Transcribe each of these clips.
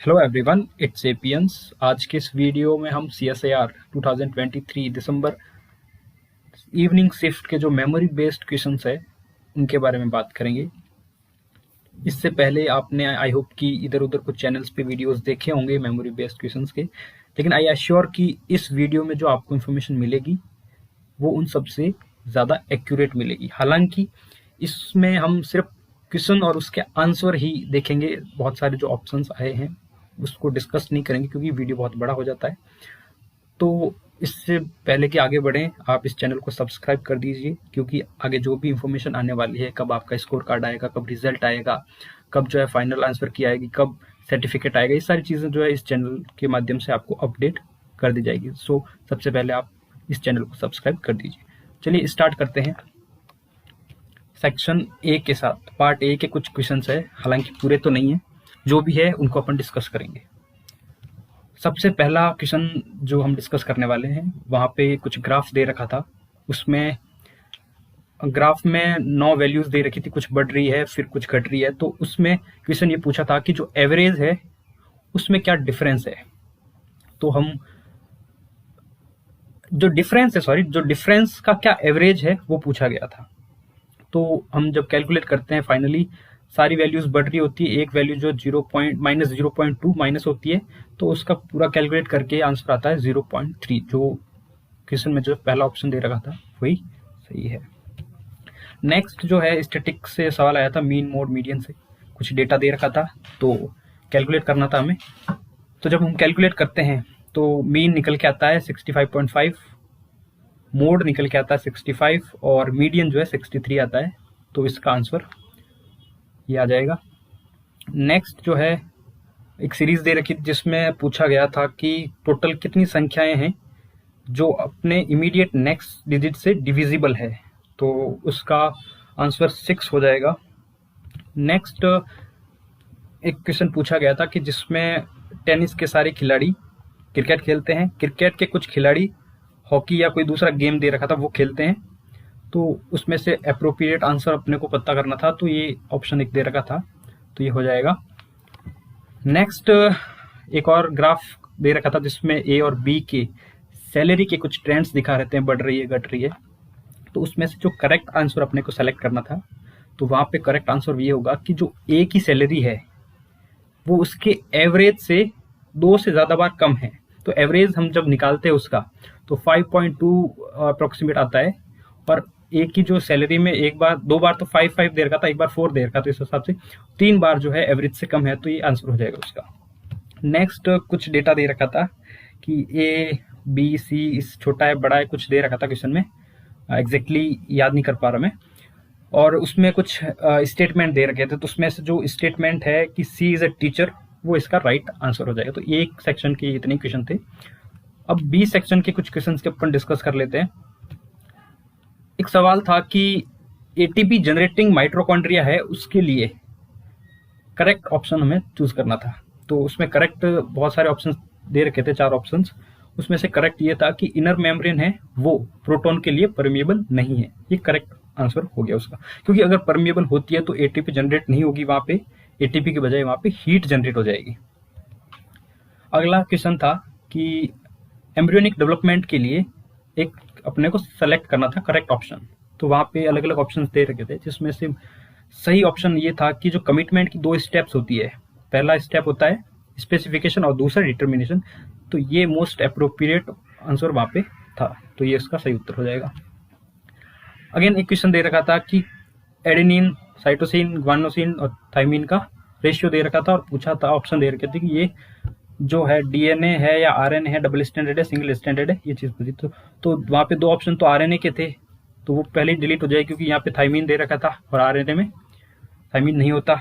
Hello everyone, it's एपियंस। आज के इस वीडियो में हम CSIR 2023 दिसंबर इवनिंग शिफ्ट के जो मेमोरी बेस्ड क्वेश्चंस है उनके बारे में बात करेंगे। इससे पहले आपने आई होप कि इधर उधर कुछ चैनल्स पे वीडियोस देखे होंगे मेमोरी बेस्ड क्वेश्चंस के, लेकिन आई एश्योर कि इस वीडियो में जो आपको इन्फॉर्मेशन मिलेगी वो उन सबसे ज़्यादा एक्यूरेट मिलेगी। हालांकि इसमें हम सिर्फ क्वेश्चन और उसके आंसर ही देखेंगे, बहुत सारे जो ऑप्शंस आए हैं उसको डिस्कस नहीं करेंगे क्योंकि वीडियो बहुत बड़ा हो जाता है। तो इससे पहले कि आगे बढ़ें, आप इस चैनल को सब्सक्राइब कर दीजिए क्योंकि आगे जो भी इंफॉर्मेशन आने वाली है, कब आपका स्कोर कार्ड आएगा, कब रिजल्ट आएगा, कब जो है फाइनल आंसर की आएगी, कब सर्टिफिकेट आएगा, ये सारी चीज़ें जो है इस चैनल के माध्यम से आपको अपडेट कर दी जाएगी। सो सबसे पहले आप इस चैनल को सब्सक्राइब कर दीजिए। चलिए स्टार्ट करते हैं सेक्शन ए के साथ। पार्ट ए के कुछ क्वेश्चंस है, हालांकि पूरे तो नहीं है, जो भी है उनको अपन डिस्कस करेंगे। सबसे पहला क्वेश्चन जो हम डिस्कस करने वाले हैं, वहाँ पे कुछ ग्राफ दे रखा था। उसमें ग्राफ में 9 वैल्यूज दे रखी थी, कुछ बढ़ रही है फिर कुछ घट रही है। तो उसमें क्वेश्चन ये पूछा था कि जो एवरेज है उसमें क्या डिफरेंस है। तो हम जो डिफरेंस का क्या एवरेज है वो पूछा गया था। तो हम जब कैलकुलेट करते हैं, फाइनली सारी वैल्यूज बढ़ रही होती है, एक वैल्यू जो -0.2 माइनस होती है, तो उसका पूरा कैलकुलेट करके आंसर आता है 0.3। जो क्वेश्चन में जो पहला ऑप्शन दे रखा था वही सही है। नेक्स्ट जो है स्टैटिक से सवाल आया था, मीन मोड मीडियन से कुछ डेटा दे रखा था तो कैलकुलेट करना था हमें। तो जब हम कैलकुलेट करते हैं तो मीन निकल के आता है 65.5, मोड निकल के आता है 65 और मीडियन जो है 63 आता है। तो इसका आंसर ये आ जाएगा। नेक्स्ट जो है एक सीरीज दे रखी थी जिसमें पूछा गया था कि टोटल कितनी संख्याएं हैं जो अपने इमीडिएट नेक्स्ट डिजिट से डिविजिबल है। तो उसका आंसर 6 हो जाएगा। नेक्स्ट एक क्वेश्चन पूछा गया था कि जिसमें टेनिस के सारे खिलाड़ी क्रिकेट खेलते हैं, क्रिकेट के कुछ खिलाड़ी हॉकी या कोई दूसरा गेम दे रखा था वो खेलते हैं। तो उसमें से एप्रोप्रिएट आंसर अपने को पता करना था, तो ये ऑप्शन एक दे रखा था, तो ये हो जाएगा। नेक्स्ट एक और ग्राफ दे रखा था जिसमें ए और बी के सैलरी के कुछ ट्रेंड्स दिखा रहते हैं, बढ़ रही है घट रही है। तो उसमें से जो करेक्ट आंसर अपने को सेलेक्ट करना था, तो वहाँ पे करेक्ट आंसर ये होगा कि जो ए की सैलरी है वो उसके एवरेज से 2 से ज़्यादा बार कम है। तो एवरेज हम जब निकालते हैं उसका तो 5.2 अप्रोक्सीमेट आता है, और एक की जो सैलरी में दो बार तो 5 दे रखा था, एक बार 4 दे रखा था, तो इस हिसाब से 3 बार जो है एवरेज से कम है, तो ये आंसर हो जाएगा उसका। नेक्स्ट कुछ डेटा दे रखा था कि ए बी सी इस छोटा है बड़ा है, कुछ दे रखा था क्वेश्चन में, एग्जैक्टली याद नहीं कर पा रहा मैं। और उसमें कुछ स्टेटमेंट दे रखे थे, तो उसमें से जो स्टेटमेंट है कि सी इज अ टीचर, वो इसका राइट आंसर हो जाएगा। तो एक सेक्शन के इतने क्वेश्चन थे। अब बी सेक्शन के कुछ क्वेश्चन के अपन डिस्कस कर लेते हैं। एक सवाल था कि एटीपी जनरेटिंग माइटोकॉन्ड्रिया है, उसके लिए करेक्ट ऑप्शन हमें चूज करना था। तो उसमें करेक्ट बहुत सारे ऑप्शंस दे रखे थे, 4 ऑप्शंस। उसमें से करेक्ट ये था कि इनर मेम्ब्रेन है वो प्रोटॉन के लिए परमिएबल नहीं है। ये करेक्ट आंसर हो गया उसका, क्योंकि अगर परमिएबल होती है तो एटीपी जनरेट नहीं होगी, वहां पे एटीपी की बजाय वहां पे हीट जनरेट हो जाएगी। अगला क्वेश्चन था कि एम्ब्रियोनिक डेवलपमेंट के लिए एक अपने को सेलेक्ट करना था करेक्ट ऑप्शन। तो वहां पे अलग अलग ऑप्शन दे रखे थे, जिसमें से सही ऑप्शन ये था कि जो कमिटमेंट की 2 स्टेप्स होती है, पहला स्टेप होता है स्पेसिफिकेशन और दूसरा डिटर्मिनेशन। तो ये मोस्ट अप्रोप्रिएट आंसर वहां पे था, तो ये इसका सही उत्तर हो जाएगा। अगेन एक क्वेश्चन दे रखा था कि एडेनिन, साइटोसिन, ग्वानोसिन और थाइमिन का रेशियो दे रखा था, और पूछा था, ऑप्शन दे रखे थे कि ये जो है डीएनए है या आरएनए है, डबल स्टैंडर्ड है, सिंगल स्टैंडर्ड है, ये चीज पूछी। तो वहां पे 2 ऑप्शन तो आरएनए के थे, तो वो पहले ही डिलीट हो जाए क्योंकि यहाँ पे थाइमिन दे रखा था और आरएनए में थाइमिन नहीं होता।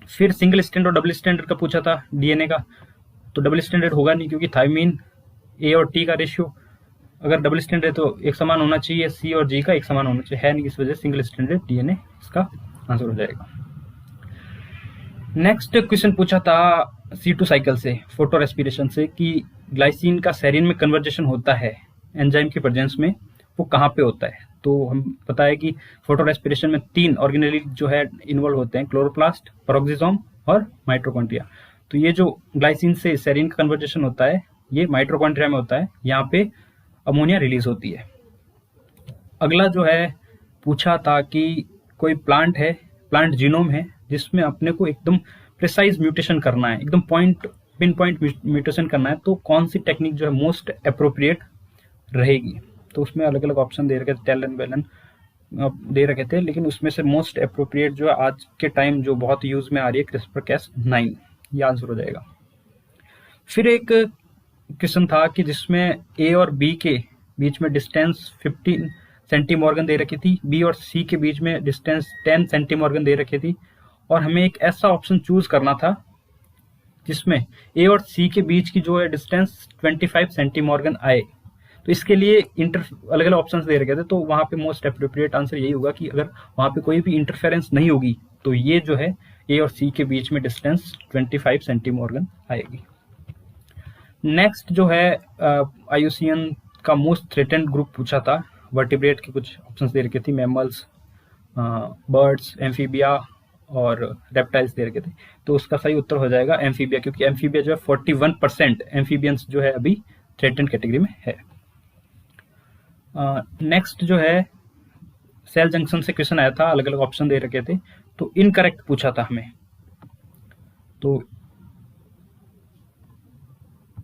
फिर सिंगल स्टैंडर्ड और डबल स्टैंडर्ड का पूछा था डीएनए का, तो डबल स्टैंडर्ड होगा नहीं क्योंकि थाइमिन ए और टी का रेशियो अगर डबल स्टैंडर्ड है तो एक समान होना चाहिए, सी और जी का एक समान होना चाहिए, है नहीं, इस वजह से सिंगल स्टैंडर्ड डीएनए इसका आंसर हो जाएगा। नेक्स्ट क्वेश्चन पूछा था C2 साइकिल से, फोटो रेस्पिरेशन से, कि ग्लाइसिन का सेरिन में कन्वर्जेशन होता है एंजाइम के प्रेजेंस में, वो कहाँ पे होता है। तो हम पता है कि फोटो रेस्पिरेशन में 3 ऑर्गेनेली जो है इन्वॉल्व होते हैं, क्लोरोप्लास्ट, पेरोक्सिसोम और माइटोकॉन्ड्रिया। तो ये जो ग्लाइसिन से सेरीन का कन्वर्जेशन होता है ये माइटोकॉन्ड्रिया में होता है, यहाँ पे अमोनिया रिलीज होती है। अगला जो है पूछा था कि कोई प्लांट है, प्लांट जीनोम है जिसमें अपने को एकदम प्रिसाइज म्यूटेशन करना है, एकदम पिन पॉइंट म्यूटेशन करना है, तो कौन सी टेक्निक जो है मोस्ट अप्रोप्रिएट रहेगी। तो उसमें अलग अलग ऑप्शन दे रखे थे, टेलन वेलन दे रखे थे, लेकिन उसमें से मोस्ट अप्रोप्रिएट जो है आज के टाइम जो बहुत यूज में आ रही है CRISPR-Cas9, ये आंसर हो जाएगा। फिर एक क्वेश्चन था कि जिसमें ए और बी के बीच में डिस्टेंस 15 सेंटीमॉर्गन दे रखी थी, बी और सी के बीच में डिस्टेंस 10 सेंटीमॉर्गन दे रखी थी, और हमें एक ऐसा ऑप्शन चूज करना था जिसमें ए और सी के बीच की जो है डिस्टेंस 25 सेंटीमॉर्गन आए। तो इसके लिए अलग अलग ऑप्शंस दे रखे थे, तो वहां पे मोस्ट अप्रोप्रिएट आंसर यही होगा कि अगर वहां पे कोई भी इंटरफेरेंस नहीं होगी तो ये जो है ए और सी के बीच में डिस्टेंस 25 सेंटीमॉर्गन आएगी। नेक्स्ट जो है IUCN का मोस्ट थ्रेटेंड ग्रुप पूछा था, वर्टिब्रेट के कुछ ऑप्शंस दे रखे थे, मैमल्स, बर्ड्स, एम्फीबिया और रेप्टाइल्स दे रखे थे। तो उसका सही उत्तर हो जाएगा एम्फीबिया, क्योंकि एम्फीबिया जो है 41% एम्फीबियंस जो है अभी थ्रेटेंड कैटेगरी में है। नेक्स्ट जो है सेल जंक्शन से क्वेश्चन आया था, अलग अलग ऑप्शन दे रखे थे, तो इनकरेक्ट पूछा था हमें, तो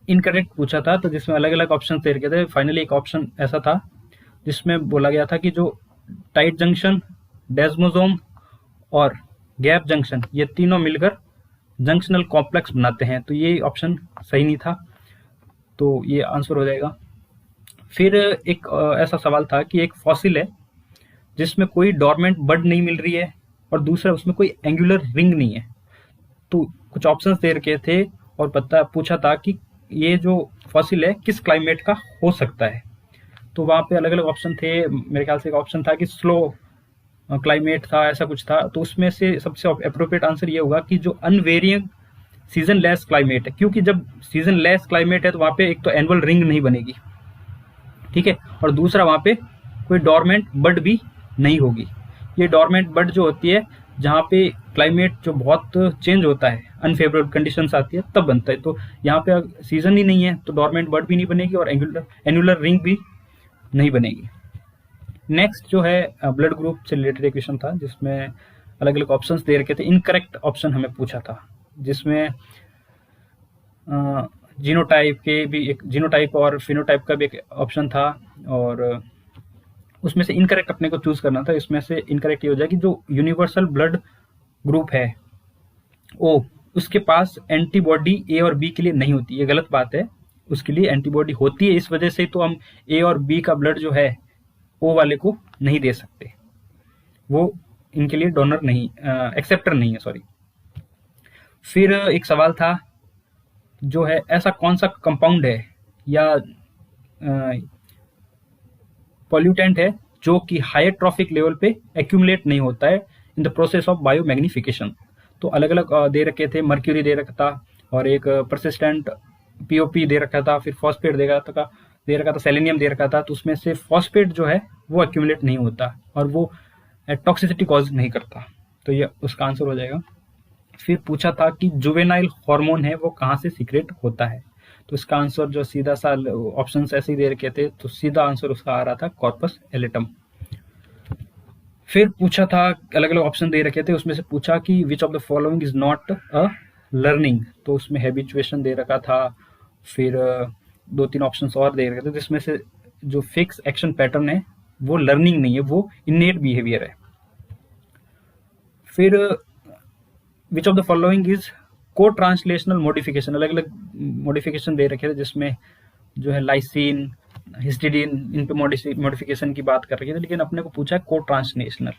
इनकरेक्ट पूछा था, तो जिसमें अलग अलग ऑप्शन दे रखे थे। फाइनली एक ऑप्शन ऐसा था जिसमें बोला गया था कि जो टाइट जंक्शन, डेस्मोसोम और गैप जंक्शन, ये तीनों मिलकर जंक्शनल कॉम्प्लेक्स बनाते हैं, तो ये ऑप्शन सही नहीं था, तो ये आंसर हो जाएगा। फिर एक ऐसा सवाल था कि एक फॉसिल है जिसमें कोई डॉर्मेंट बड नहीं मिल रही है और दूसरा उसमें कोई एंगुलर रिंग नहीं है, तो कुछ ऑप्शंस दे रखे थे और पूछा था कि ये जो फॉसिल है किस क्लाइमेट का हो सकता है। तो वहाँ पे अलग अलग ऑप्शन थे, मेरे ख्याल से एक ऑप्शन था कि स्लो क्लाइमेट था, ऐसा कुछ था, तो उसमें से सबसे अप्रोप्रिएट आंसर ये होगा कि जो अनवेरियंग सीजन लेस क्लाइमेट है, क्योंकि जब सीजन लेस क्लाइमेट है तो वहाँ पे एक तो एनुअल रिंग नहीं बनेगी, ठीक है, और दूसरा वहाँ पे कोई डॉर्मेंट बड भी नहीं होगी। ये डॉर्मेंट बड जो होती है जहाँ पे क्लाइमेट जो बहुत चेंज होता है, अनफेवरेबल कंडीशंस आती है, तब बनता है। तो यहाँ पे सीजन ही नहीं है तो डॉर्मेंट बड भी नहीं बनेगी और एनुलर रिंग भी नहीं बनेगी। नेक्स्ट जो है ब्लड ग्रुप से रिलेटेड एक क्वेश्चन था जिसमें अलग अलग ऑप्शंस दे रखे थे। इनकरेक्ट ऑप्शन हमें पूछा था जिसमें जीनोटाइप के भी एक, जीनोटाइप और फिनोटाइप का भी एक ऑप्शन था, और उसमें से इनकरेक्ट अपने को चूज करना था। इसमें से इनकरेक्ट ये हो जाए कि जो यूनिवर्सल ब्लड ग्रुप है ओ, उसके पास एंटीबॉडी ए और बी के लिए नहीं होती, ये गलत बात है, उसके लिए एंटीबॉडी होती है। इस वजह से तो हम ए और बी का ब्लड जो है ओ वाले को नहीं दे सकते, वो इनके लिए डोनर नहीं, एक्सेप्टर नहीं है, सॉरी। फिर एक सवाल था जो है ऐसा कौन सा कंपाउंड है या पॉल्यूटेंट है जो कि हायर ट्रॉफिक लेवल पे एक्यूमुलेट नहीं होता है in the process of biomagnification. तो अलग अलग दे रखे थे, मर्क्यूरी दे रखा था और एक परसिस्टेंट पीओपी दे रखा था, फिर फॉस्फेट दे रखा था, सेलेनियम दे रखा था। तो उसमें से फॉस्फेट जो है वो एक्यूमुलेट नहीं होता और वो टॉक्सिसिटी कॉज नहीं करता, तो ये उसका आंसर हो जाएगा। फिर पूछा था कि जुवेनाइल हार्मोन है वो कहाँ से सीक्रेट होता है, तो इसका आंसर जो सीधा सा ऑप्शन ऐसे ही दे रखे थे, तो सीधा आंसर उसका आ रहा था कॉर्पस एलेटम। फिर पूछा था, अलग अलग ऑप्शन दे रखे थे, उसमें से पूछा कि which of the following is not a learning, तो उसमें हैबिचुएशन दे रखा था, फिर 2-3 ऑप्शंस और दे रखे थे जिसमें से जो फिक्स एक्शन पैटर्न है वो लर्निंग नहीं है, वो इनेट बिहेवियर है। फिर which of the following is को ट्रांसलेशनल मॉडिफिकेशन, अलग अलग मॉडिफिकेशन दे रखे थे जिसमें जो है लाइसिन, हिस्टिडीन, इन पे मॉडिफिकेशन की बात कर रही है, लेकिन अपने को पूछा है को ट्रांसलेशनल।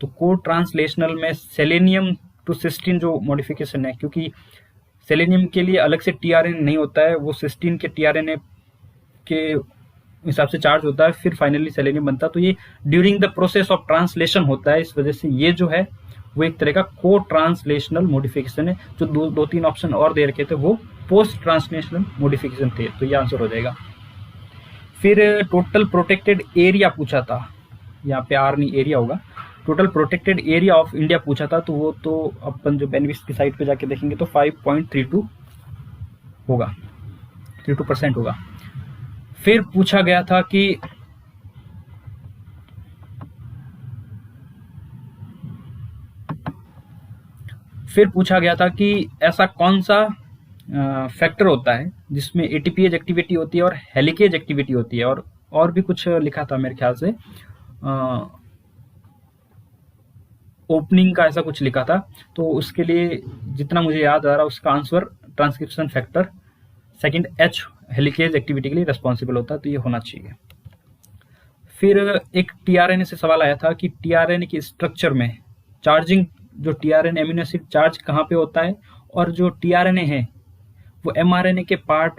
तो को ट्रांसलेशनल में सेलेनियम टू सिस्टीन जो मॉडिफिकेशन है, क्योंकि सेलेनियम के लिए अलग से टीआरएनए नहीं होता है, वो सिस्टीन के टीआरएनए के हिसाब से चार्ज होता है, फिर फाइनली सेलेनियम बनता है। तो ये during the process of translation होता है, इस वजह से ये जो है वो एक तरह का को ट्रांसलेशनल मॉडिफिकेशन है। जो 2-3 ऑप्शन और दे रखे थे वो पोस्ट ट्रांसलेशनल मॉडिफिकेशन थे, तो ये आंसर हो जाएगा। फिर टोटल प्रोटेक्टेड एरिया पूछा था, यहाँ पे आर नहीं एरिया होगा, total protected area of India पूछा था, तो वो तो अपन जो बेनिफिट्स की साइट पे जाके देखेंगे तो 5.32 होगा, 32% होगा। फिर पूछा गया था कि ऐसा कौन सा फैक्टर होता है जिसमें एटीपीएज एक्टिविटी होती है और हेलिकेज एक्टिविटी होती है, और भी कुछ लिखा था मेरे ख्याल से, ओपनिंग का ऐसा कुछ लिखा था। तो उसके लिए जितना मुझे याद आ रहा उसका answer transcription factor second H helicase activity के लिए रिस्पॉन्सिबल होता है, तो ये होना चाहिए। फिर एक टीआरएनए से सवाल आया था कि टीआरएनए के स्ट्रक्चर में चार्जिंग, जो टीआरएनए एमिनो एसिड चार्ज कहाँ पे होता है, और जो टीआरएनए है वो एमआरएनए के पार्ट,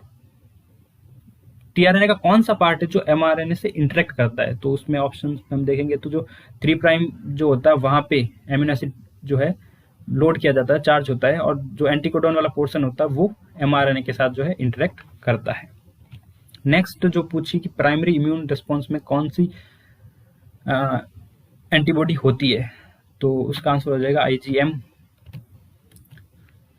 टीआरएनए का कौन सा पार्ट है जो एमआरएनए से इंटरेक्ट करता है। तो उसमें ऑप्शन हम देखेंगे तो जो 3 प्राइम जो होता है वहां पे एमिनो एसिड जो है लोड किया जाता है, चार्ज होता है, और जो एंटीकोडॉन वाला पोर्शन होता है वो एमआरएनए के साथ जो है इंटरेक्ट करता है। नेक्स्ट जो पूछी कि प्राइमरी इम्यून रिस्पॉन्स में कौन सी एंटीबॉडी होती है, तो उसका आंसर हो जाएगा आईजीएम।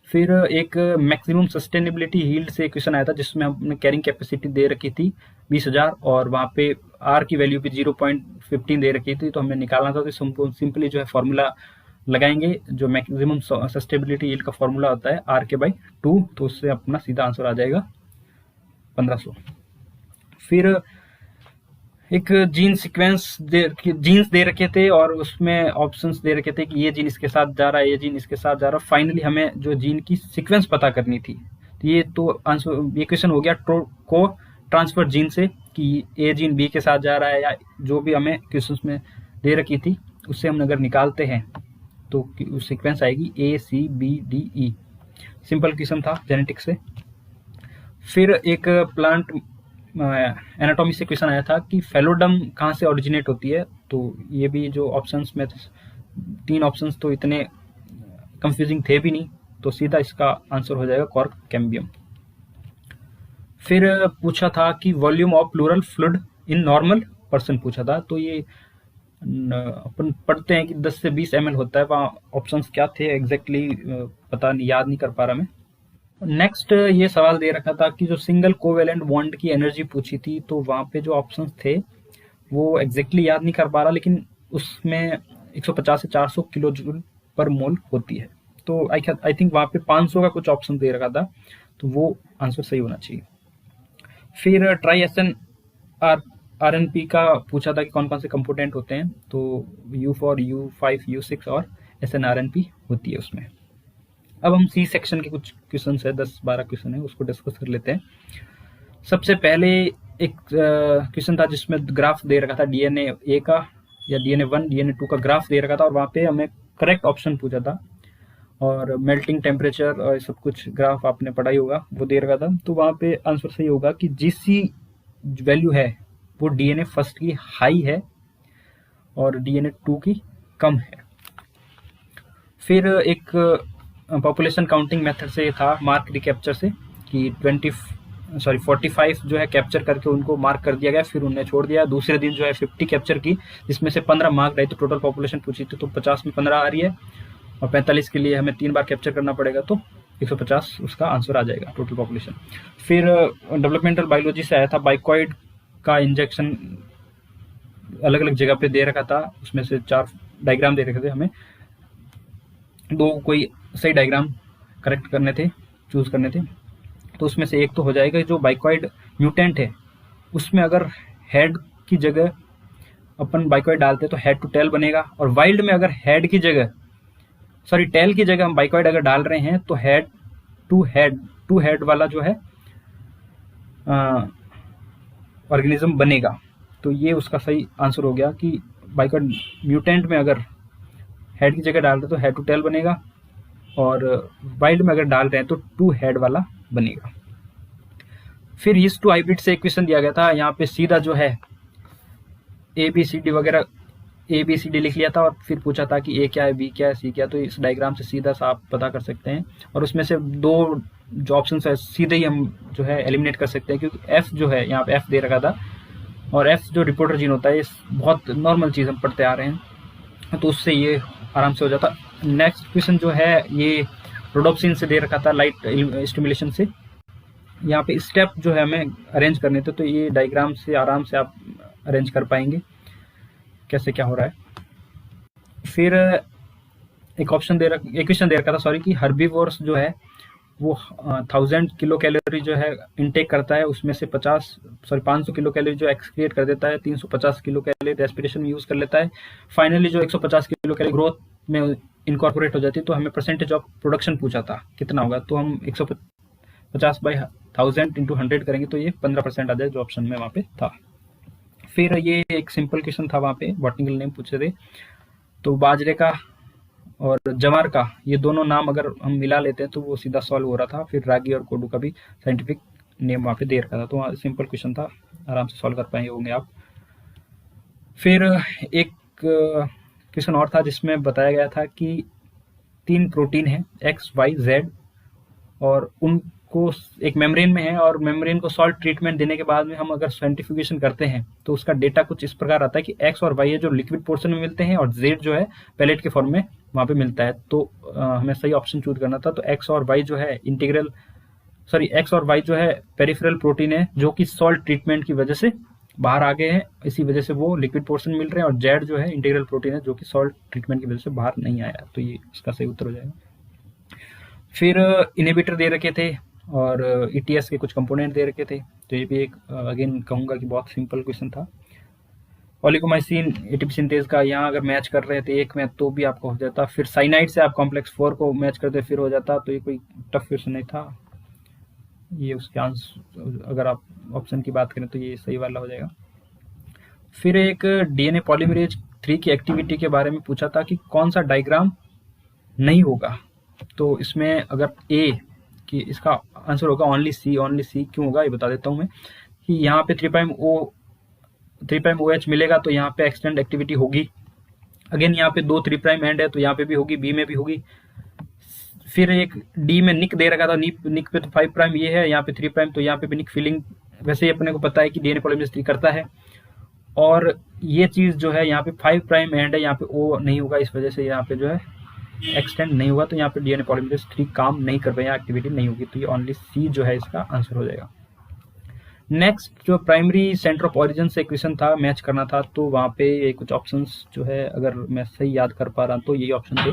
फिर एक मैक्सिमम सस्टेनेबिलिटी यील्ड से क्वेश्चन आया था जिसमें हमने कैरिंग कैपेसिटी दे रखी थी 20,000 और वहाँ पे आर की वैल्यू भी 0.15 दे रखी थी, तो हमें निकालना था। तो सिंपली जो है फॉर्मूला लगाएंगे, जो मैक्सिमम सस्टेनेबिलिटी यील्ड का फॉर्मूला होता है आर के बाई 2, तो उससे अपना सीधा आंसर आ जाएगा 1500। फिर एक जीन सीक्वेंस जीन्स दे रखे थे और उसमें ऑप्शंस दे रखे थे कि ये जीन इसके साथ जा रहा है, ये जीन इसके साथ जा रहा है। फाइनली हमें जो जीन की सीक्वेंस पता करनी थी, तो ये आंसर, ये क्वेश्चन हो गया को ट्रांसफर जीन से कि ए जीन बी के साथ जा रहा है, या जो भी हमें क्वेश्चन में दे रखी थी उससे हम अगर निकालते हैं तो सीक्वेंस आएगी ACBDE। सिंपल क्वेश्चन था जेनेटिक्स से। फिर एक प्लांट एनाटॉमी से क्वेश्चन आया था कि फेलोडम कहाँ से ओरिजिनेट होती है, तो ये भी जो ऑप्शंस में 3 ऑप्शंस तो इतने कंफ्यूजिंग थे भी नहीं, तो सीधा इसका आंसर हो जाएगा कॉर्क कैम्बियम। फिर पूछा था कि volume of pleural fluid in normal person पूछा था, तो ये अपन पढ़ते हैं कि 10 से 20 ml होता है। वहाँ ऑप्शंस क्या थे एग्जैक्टली पता नहीं, याद नहीं कर पा रहा मैं। नेक्स्ट ये सवाल दे रखा था कि जो सिंगल कोवेलेंट बॉन्ड की एनर्जी पूछी थी, तो वहाँ पे जो ऑप्शंस थे वो एग्जैक्टली याद नहीं कर पा रहा, लेकिन उसमें 150 से 400 किलो जूल पर मोल होती है। तो आई थिंक वहाँ पे 500 का कुछ ऑप्शन दे रखा था, तो वो आंसर सही होना चाहिए। फिर ट्राई RNP का पूछा था कि कौन कौन से कंपोनेंट होते हैं, तो U4, U5, U6 और SNRNP होती है उसमें। अब हम सी सेक्शन के कुछ क्वेश्चन है, 10-12 क्वेश्चन है, उसको डिस्कस कर लेते हैं। सबसे पहले एक क्वेश्चन था जिसमें ग्राफ दे रखा था DNA A का या DNA 1, DNA 2 का ग्राफ दे रखा था, और वहाँ पे हमें करेक्ट ऑप्शन पूछा था, और मेल्टिंग टेम्परेचर और सब कुछ ग्राफ आपने पढ़ा ही होगा, वो दे रखा था। तो वहाँ पे आंसर सही होगा कि GC वैल्यू है वो DNA फर्स्ट की हाई है और DNA 2 की कम है। फिर एक पॉपुलेशन काउंटिंग मेथड से था मार्क रिकैप्चर से कि 45 जो है कैप्चर करके उनको मार्क कर दिया गया, फिर उन्हें छोड़ दिया। दूसरे दिन जो है 50 कैप्चर की, जिसमें से 15 मार्क रही, तो टोटल पॉपुलेशन पूछी थी तो 50 में 15 आ रही है, और 45 के लिए हमें 3 बार कैप्चर करना पड़ेगा, तो 150 उसका आंसर आ जाएगा टोटल पॉपुलेशन। फिर डेवलपमेंटल बायोलॉजी से आया था, बाइकॉइड का इंजेक्शन अलग अलग जगह पे दे रखा था, उसमें से 4 डायग्राम दे रखे थे, हमें 2 कोई सही डायग्राम करेक्ट करने थे, चूज करने थे। तो उसमें से एक तो हो जाएगा जो बाइकॉइड म्यूटेंट है, उसमें अगर हेड की जगह अपन बाइकॉइड डालते तो हेड टू टेल बनेगा, और वाइल्ड में अगर हेड की जगह टेल की जगह हम बाइकॉइड अगर डाल रहे हैं तो हेड टू हेड वाला जो है ऑर्गेनिज्म बनेगा। तो ये उसका सही आंसर हो गया कि बाइकॉइड म्यूटेंट में अगर हेड की जगह डाल रहे तो हेड टू टेल बनेगा, और वाइल्ड में अगर डाल रहे हैं तो 2 हेड वाला बनेगा। फिर हिस्ट टू हाइब्रिड से एक क्वेश्चन दिया गया था, यहाँ पे सीधा जो है ABCD वगैरह ABCD लिख लिया था, और फिर पूछा था कि A क्या है, B क्या है, C क्या है। तो इस डायग्राम से सीधा सा आप पता कर सकते हैं, और उसमें से 2 जो ऑप्शन है सीधे ही हम जो है एलिमिनेट कर सकते हैं, क्योंकि F जो है यहाँ पे F दे रखा था, और F जो रिपोर्टर जीन होता है, ये बहुत नॉर्मल चीज़ हम पढ़ते आ रहे हैं। तो उससे ये आराम से हो जाता। नेक्स्ट क्वेश्चन जो है ये रोडोप्सिन से दे रखा था, लाइट स्टिमुलेशन से। यहाँ पे स्टेप जो है हमें अरेंज करने थे, तो ये डायग्राम से आराम से आप अरेंज कर पाएंगे कैसे क्या हो रहा है। फिर एक क्वेश्चन दे रखा था सॉरी, कि हर्बीवोर्स जो है वो 1000 किलो कैलोरी जो है इनटेक करता है, उसमें से 500 किलो कैलोरी जो एक्सक्रिएट कर देता है, 350 किलो कैलोरी रेस्पिरेशन में यूज कर लेता है। फाइनली जो 150 किलो कैलोरी ग्रोथ में इनकॉर्पोरेट हो जाती है। तो हमें परसेंटेज ऑफ प्रोडक्शन पूछा था कितना होगा, तो हम 150 बाई 1000 इंटू 100 करेंगे तो ये 15% आ जाए, जो ऑप्शन में वहाँ पे था। फिर ये एक सिंपल क्वेश्चन था, वहाँ पे बॉटनिकल नेम पूछे थे। तो बाजरे का और जवार का ये दोनों नाम अगर हम मिला लेते हैं तो वो सीधा सॉल्व हो रहा था। फिर रागी और कोडू का भी साइंटिफिक नेम वहाँ पे दे रखा था, तो वहाँ सिंपल क्वेश्चन था, आराम से सॉल्व कर पाएंगे होंगे आप। फिर एक क्वेश्चन और था जिसमें बताया गया था कि 3 प्रोटीन है एक्स वाई जेड, और उनको एक मेम्ब्रेन में है, और मेम्ब्रेन को सॉल्ट ट्रीटमेंट देने के बाद में हम अगर सेंट्रीफ्यूगेशन करते हैं तो उसका डेटा कुछ इस प्रकार आता है कि एक्स और वाई है जो लिक्विड पोर्शन में मिलते हैं, और जेड जो है पैलेट के फॉर्म में वहाँ पे मिलता है। तो हमें सही ऑप्शन चूज करना था। तो एक्स और वाई जो है एक्स और वाई जो है पेरिफेरल प्रोटीन है जो कि सॉल्ट ट्रीटमेंट की वजह से बाहर आ गए हैं, इसी वजह से वो लिक्विड पोर्शन मिल रहे हैं। और जेड जो है इंटीग्रल प्रोटीन है जो कि सॉल्ट ट्रीटमेंट की वजह से बाहर नहीं आया। तो ये इसका सही उत्तर हो जाएगा। फिर इनहिबिटर दे रखे थे और ईटीएस के कुछ कंपोनेंट दे रखे थे। तो ये भी एक अगेन कहूंगा कि बहुत सिंपल क्वेश्चन था। ओलिगोमाइसिन एटीपी सिंथेज का यहाँ अगर मैच कर रहे थे एक में तो भी आपको हो जाता। फिर साइनाइड से आप कॉम्प्लेक्स 4 को मैच करते फिर हो जाता। तो ये कोई टफ क्वेश्चन नहीं था। ये उसके आंसर अगर आप ऑप्शन की बात करें तो ये सही वाला हो जाएगा। फिर एक डीएनए पॉलीमरेज 3 की एक्टिविटी के बारे में पूछा था कि कौन सा डायग्राम नहीं होगा। तो इसमें अगर ए कि इसका आंसर होगा ओनली सी क्यों होगा ये बता देता हूं मैं, कि यहाँ पे 3' OH मिलेगा तो यहाँ पे एक्सटेंड एक्टिविटी होगी। अगेन यहाँ पे 2 3' एंड है तो यहाँ पे भी होगी, बी में भी होगी। फिर एक डी में निक दे रखा था, निक पे तो 5' ये है, यहाँ पे 3' तो यहाँ पे भी निक फीलिंग वैसे ही अपने को पता है कि डीएनए पॉलीमरेज 3 करता है। और ये चीज जो है यहाँ पे 5' एंड है, यहाँ पे ओ नहीं होगा, इस वजह से यहाँ पे जो है एक्सटेंड नहीं हुआ। तो यहाँ पे डीएनए पॉलीमरेज 3 काम नहीं कर पाएगा, एक्टिविटी नहीं होगी। तो ये ओनली सी जो है इसका आंसर हो जाएगा। नेक्स्ट जो प्राइमरी सेंटर ऑफ ओरिजिन से क्वेश्चन था, मैच करना था, तो वहाँ पे कुछ ऑप्शंस जो है अगर मैं सही याद कर पा रहा हूँ तो यही ऑप्शन थे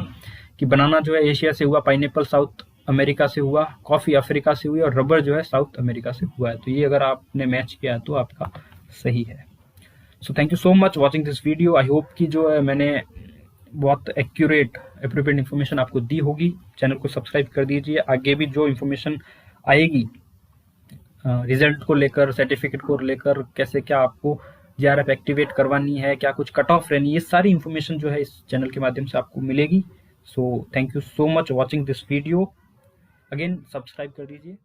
कि बनाना जो है एशिया से हुआ, पाइनएप्पल साउथ अमेरिका से हुआ, कॉफी अफ्रीका से हुई, और रबर जो है साउथ अमेरिका से हुआ है। तो ये अगर आपने मैच किया है तो आपका सही है। So thank you so much watching this video. I hope कि जो है मैंने बहुत एक्यूरेट एप्रोप्रिएट इन्फॉर्मेशन आपको दी होगी। चैनल को सब्सक्राइब कर दीजिए। आगे भी जो इन्फॉर्मेशन आएगी रिजल्ट को लेकर, सर्टिफिकेट को लेकर, कैसे क्या आपको जीआरएफ एक्टिवेट करवानी है, क्या कुछ कट ऑफ रहनी है, ये सारी इन्फॉर्मेशन जो है इस चैनल के माध्यम से आपको मिलेगी। So thank you so much watching this video. Again subscribe कर दीजिए।